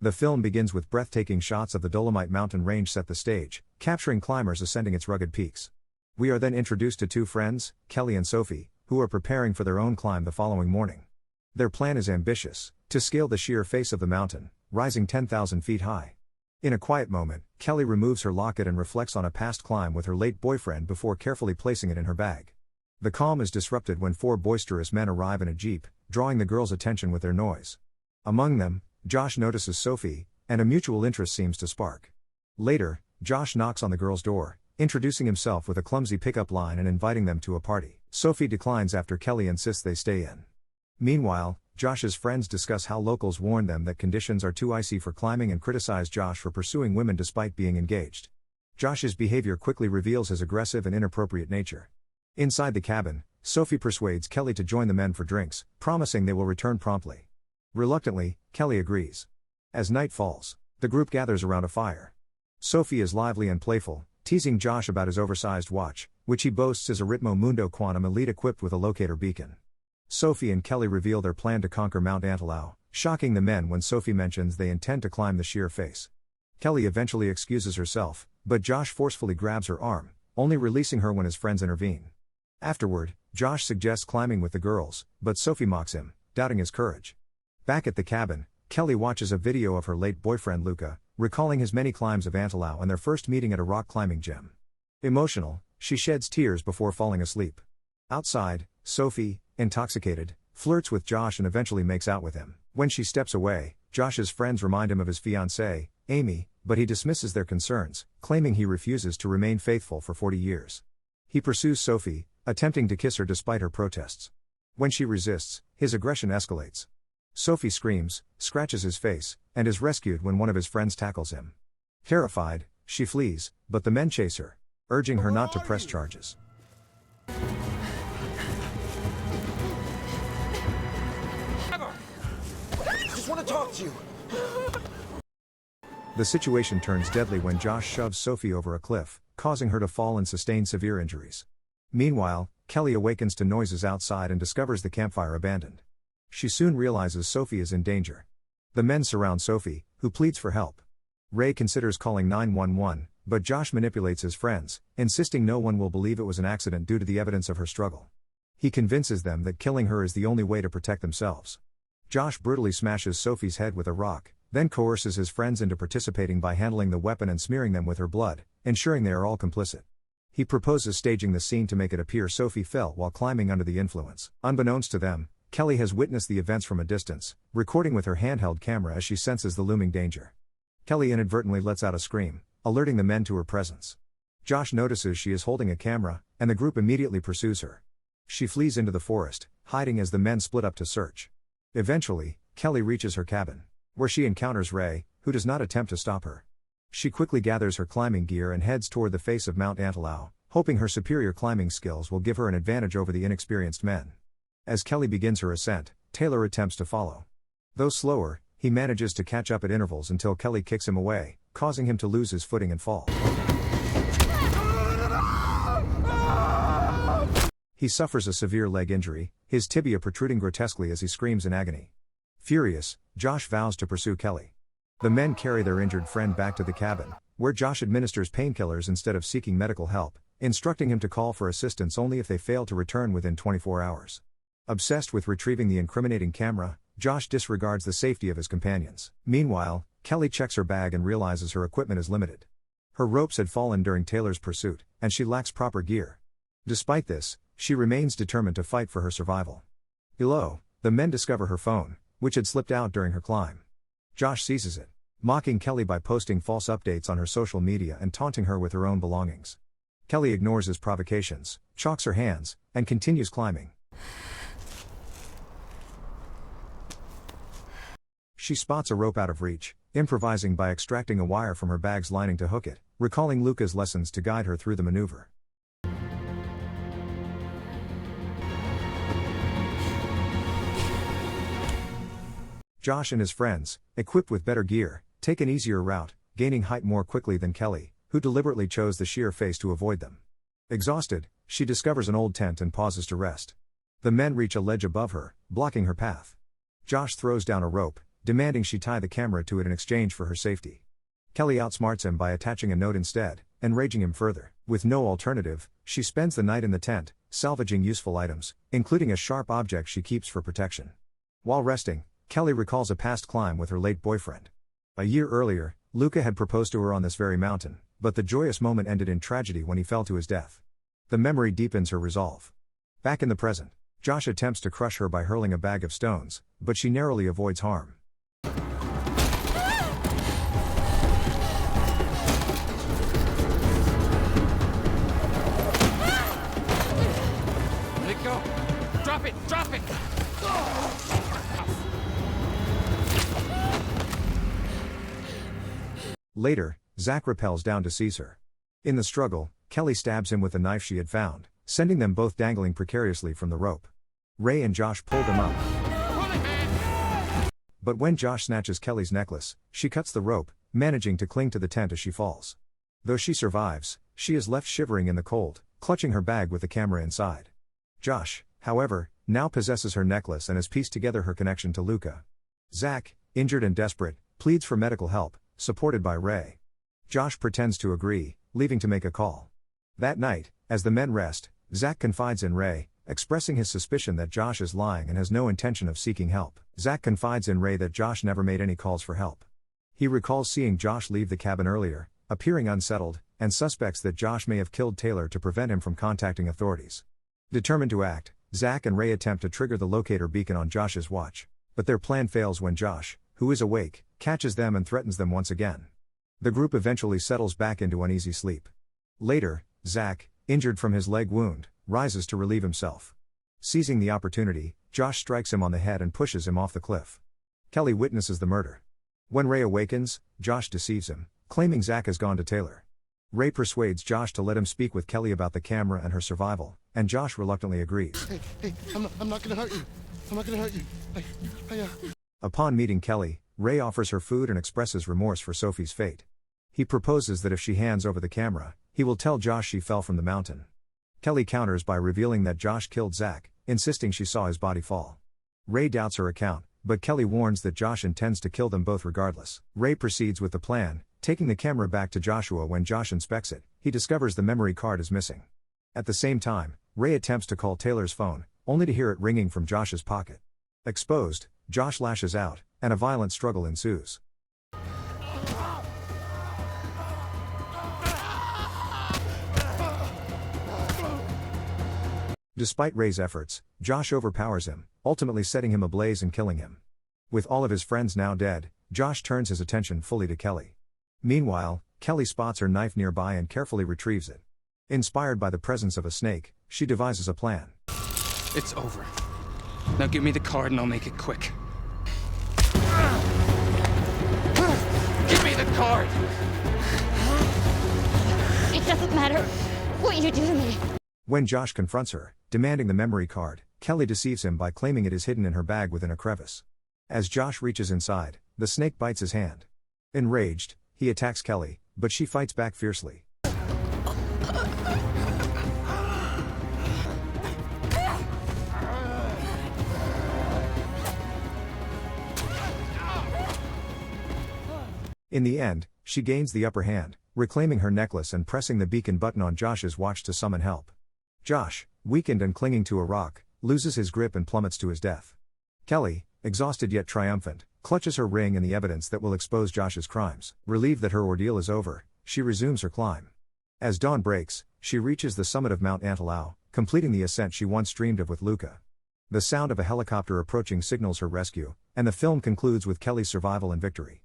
The film begins with breathtaking shots of the Dolomite mountain range set the stage, capturing climbers ascending its rugged peaks. We are then introduced to two friends, Kelly and Sophie, who are preparing for their own climb the following morning. Their plan is ambitious: to scale the sheer face of the mountain, rising 10,000 feet high. In a quiet moment, Kelly removes her locket and reflects on a past climb with her late boyfriend before carefully placing it in her bag. The calm is disrupted when four boisterous men arrive in a jeep, drawing the girls' attention with their noise. Among them, Josh notices Sophie, and a mutual interest seems to spark. Later, Josh knocks on the girls' door, introducing himself with a clumsy pickup line and inviting them to a party. Sophie declines after Kelly insists they stay in. Meanwhile, Josh's friends discuss how locals warned them that conditions are too icy for climbing and criticize Josh for pursuing women despite being engaged. Josh's behavior quickly reveals his aggressive and inappropriate nature. Inside the cabin, Sophie persuades Kelly to join the men for drinks, promising they will return promptly. Reluctantly, Kelly agrees. As night falls, the group gathers around a fire. Sophie is lively and playful, teasing Josh about his oversized watch, which he boasts is a Ritmo Mundo Quantum Elite equipped with a locator beacon. Sophie and Kelly reveal their plan to conquer Mount Antelao, shocking the men when Sophie mentions they intend to climb the sheer face. Kelly eventually excuses herself, but Josh forcefully grabs her arm, only releasing her when his friends intervene. Afterward, Josh suggests climbing with the girls, but Sophie mocks him, doubting his courage. Back at the cabin, Kelly watches a video of her late boyfriend Luca, recalling his many climbs of Antelao and their first meeting at a rock climbing gym. Emotional, she sheds tears before falling asleep. Outside, Sophie, intoxicated, flirts with Josh and eventually makes out with him. When she steps away, Josh's friends remind him of his fiancée, Amy, but he dismisses their concerns, claiming he refuses to remain faithful for 40 years. He pursues Sophie, attempting to kiss her despite her protests. When she resists, his aggression escalates. Sophie screams, scratches his face, and is rescued when one of his friends tackles him. Terrified, she flees, but the men chase her, urging her not to press charges. I just want to talk to you. The situation turns deadly when Josh shoves Sophie over a cliff, causing her to fall and sustain severe injuries. Meanwhile, Kelly awakens to noises outside and discovers the campfire abandoned. She soon realizes Sophie is in danger. The men surround Sophie, who pleads for help. Ray considers calling 911, but Josh manipulates his friends, insisting no one will believe it was an accident due to the evidence of her struggle. He convinces them that killing her is the only way to protect themselves. Josh brutally smashes Sophie's head with a rock, then coerces his friends into participating by handling the weapon and smearing them with her blood, ensuring they are all complicit. He proposes staging the scene to make it appear Sophie fell while climbing under the influence. Unbeknownst to them, Kelly has witnessed the events from a distance, recording with her handheld camera as she senses the looming danger. Kelly inadvertently lets out a scream, alerting the men to her presence. Josh notices she is holding a camera, and the group immediately pursues her. She flees into the forest, hiding as the men split up to search. Eventually, Kelly reaches her cabin, where she encounters Ray, who does not attempt to stop her. She quickly gathers her climbing gear and heads toward the face of Mount Antelao, hoping her superior climbing skills will give her an advantage over the inexperienced men. As Kelly begins her ascent, Taylor attempts to follow. Though slower, he manages to catch up at intervals until Kelly kicks him away, causing him to lose his footing and fall. He suffers a severe leg injury, his tibia protruding grotesquely as he screams in agony. Furious, Josh vows to pursue Kelly. The men carry their injured friend back to the cabin, where Josh administers painkillers instead of seeking medical help, instructing him to call for assistance only if they fail to return within 24 hours. Obsessed with retrieving the incriminating camera, Josh disregards the safety of his companions. Meanwhile, Kelly checks her bag and realizes her equipment is limited. Her ropes had fallen during Taylor's pursuit, and she lacks proper gear. Despite this, she remains determined to fight for her survival. Below, the men discover her phone, which had slipped out during her climb. Josh seizes it, mocking Kelly by posting false updates on her social media and taunting her with her own belongings. Kelly ignores his provocations, chalks her hands, and continues climbing. She spots a rope out of reach, improvising by extracting a wire from her bag's lining to hook it, recalling Luca's lessons to guide her through the maneuver. Josh and his friends, equipped with better gear, take an easier route, gaining height more quickly than Kelly, who deliberately chose the sheer face to avoid them. Exhausted, she discovers an old tent and pauses to rest. The men reach a ledge above her, blocking her path. Josh throws down a rope, demanding she tie the camera to it in exchange for her safety. Kelly outsmarts him by attaching a note instead, enraging him further. With no alternative, she spends the night in the tent, salvaging useful items, including a sharp object she keeps for protection. While resting, Kelly recalls a past climb with her late boyfriend. A year earlier, Luca had proposed to her on this very mountain, but the joyous moment ended in tragedy when he fell to his death. The memory deepens her resolve. Back in the present, Josh attempts to crush her by hurling a bag of stones, but she narrowly avoids harm. Let it go! Drop it! Drop it! Later, Zach rappels down to seize her. In the struggle, Kelly stabs him with the knife she had found, sending them both dangling precariously from the rope. Ray and Josh pull them up. But when Josh snatches Kelly's necklace, she cuts the rope, managing to cling to the tent as she falls. Though she survives, she is left shivering in the cold, clutching her bag with the camera inside. Josh, however, now possesses her necklace and has pieced together her connection to Luca. Zach, injured and desperate, pleads for medical help, supported by Ray. Josh pretends to agree, leaving to make a call. That night, as the men rest, Zach confides in Ray, expressing his suspicion that Josh is lying and has no intention of seeking help. Zach confides in Ray that Josh never made any calls for help. He recalls seeing Josh leave the cabin earlier, appearing unsettled, and suspects that Josh may have killed Taylor to prevent him from contacting authorities. Determined to act, Zach and Ray attempt to trigger the locator beacon on Josh's watch, but their plan fails when Josh, who is awake, catches them and threatens them once again. The group eventually settles back into uneasy sleep. Later, Zach, injured from his leg wound, rises to relieve himself. Seizing the opportunity, Josh strikes him on the head and pushes him off the cliff. Kelly witnesses the murder. When Ray awakens, Josh deceives him, claiming Zach has gone to Taylor. Ray persuades Josh to let him speak with Kelly about the camera and her survival, and Josh reluctantly agrees. Hey, I'm not gonna hurt you. I'm not gonna hurt you. Upon meeting Kelly, Ray offers her food and expresses remorse for Sophie's fate. He proposes that if she hands over the camera, he will tell Josh she fell from the mountain. Kelly counters by revealing that Josh killed Zach, insisting she saw his body fall. Ray doubts her account, but Kelly warns that Josh intends to kill them both regardless. Ray proceeds with the plan, taking the camera back to Joshua. When Josh inspects it, he discovers the memory card is missing. At the same time, Ray attempts to call Taylor's phone, only to hear it ringing from Josh's pocket. Exposed, Josh lashes out, and a violent struggle ensues. Despite Ray's efforts, Josh overpowers him, ultimately setting him ablaze and killing him. With all of his friends now dead, Josh turns his attention fully to Kelly. Meanwhile, Kelly spots her knife nearby and carefully retrieves it. Inspired by the presence of a snake, she devises a plan. It's over. Now give me the card and I'll make it quick. Give me the card! It doesn't matter what you do to me. When Josh confronts her, demanding the memory card, Kelly deceives him by claiming it is hidden in her bag within a crevice. As Josh reaches inside, the snake bites his hand. Enraged, he attacks Kelly, but she fights back fiercely. In the end, she gains the upper hand, reclaiming her necklace and pressing the beacon button on Josh's watch to summon help. Josh, weakened and clinging to a rock, loses his grip and plummets to his death. Kelly, exhausted yet triumphant, clutches her ring and the evidence that will expose Josh's crimes. Relieved that her ordeal is over, she resumes her climb. As dawn breaks, she reaches the summit of Mount Antelao, completing the ascent she once dreamed of with Luca. The sound of a helicopter approaching signals her rescue, and the film concludes with Kelly's survival and victory.